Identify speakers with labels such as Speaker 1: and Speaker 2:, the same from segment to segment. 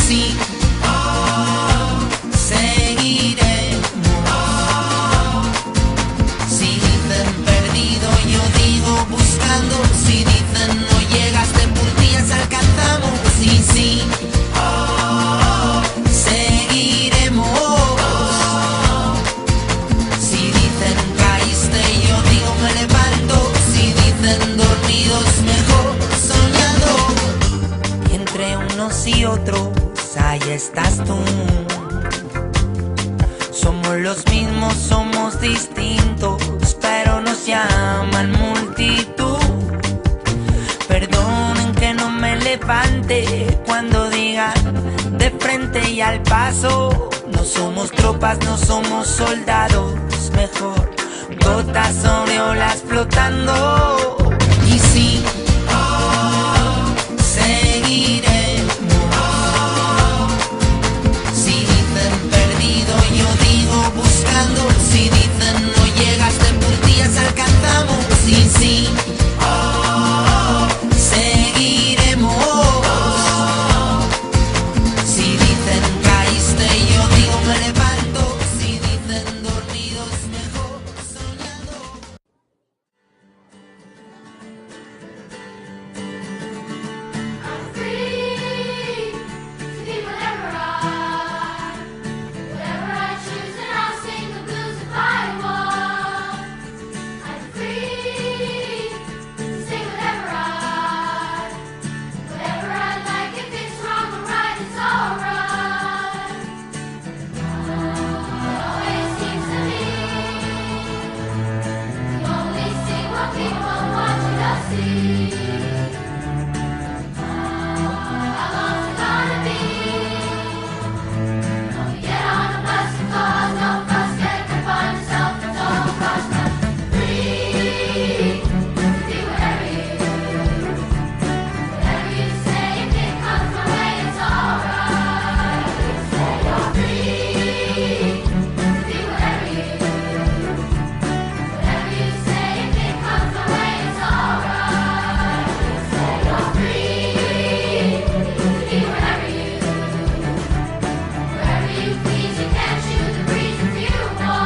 Speaker 1: sí, seguiremos. Si dicen perdido, yo digo buscando. Si dicen no llegas de puntillas, alcanzamos. Y sí, seguiremos. Si dicen caíste, yo digo me levanto. Si dicen dormidos, mejor soñando. Y entre unos y otros, ahí estás tú. Somos los mismos, somos distintos, pero nos llaman multitud. Perdonen que no me levante cuando digan de frente y al paso. No somos tropas, no somos soldados, mejor gotas sobre olas flotando. Y sí, seguiremos. Si dicen perdido, yo digo buscando. Si dicen no llegas de puntillas, alcanzamos. Y sí, seguiremos. Si dicen caíste, yo digo me levanto. Si dicen dormidos, mejor soñando.
Speaker 2: I'm free to be whatever I choose, and I'll sing the blues if I want. I'm free to say whatever I like. If it's wrong or right, it's alright. It always seems to me you only see what people want you to see. How long's it gonna be? Don't get on a bus and cause no fuss. Get to find yourself, it's all cost. I'm free to be whatever you say. If it comes my way, it's alright. Say you're free to be whatever you say. If it comes my way, it's alright. Say you're free to be wherever you please. You can choose the breeze if you want.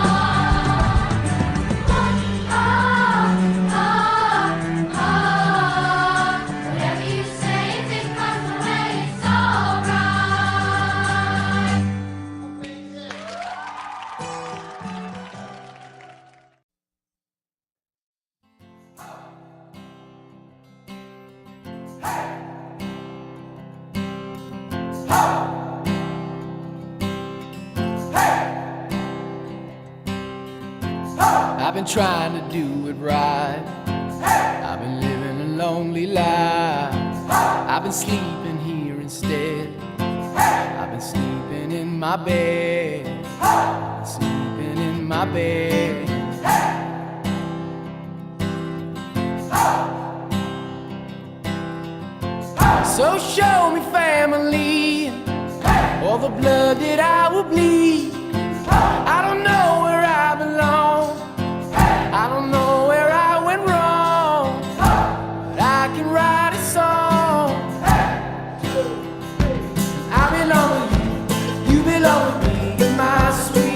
Speaker 2: Whatever you say, if it comes my way, it's alright.
Speaker 3: I've been trying to do it right. I've been living a lonely life. I've been sleeping here instead. I've been sleeping in my bed. I've been sleeping in my bed. So show me family, all the blood that I will bleed. I don't know where I belong. I don't know where I went wrong, but I can write a song. I belong with you, you belong with me, you're my sweet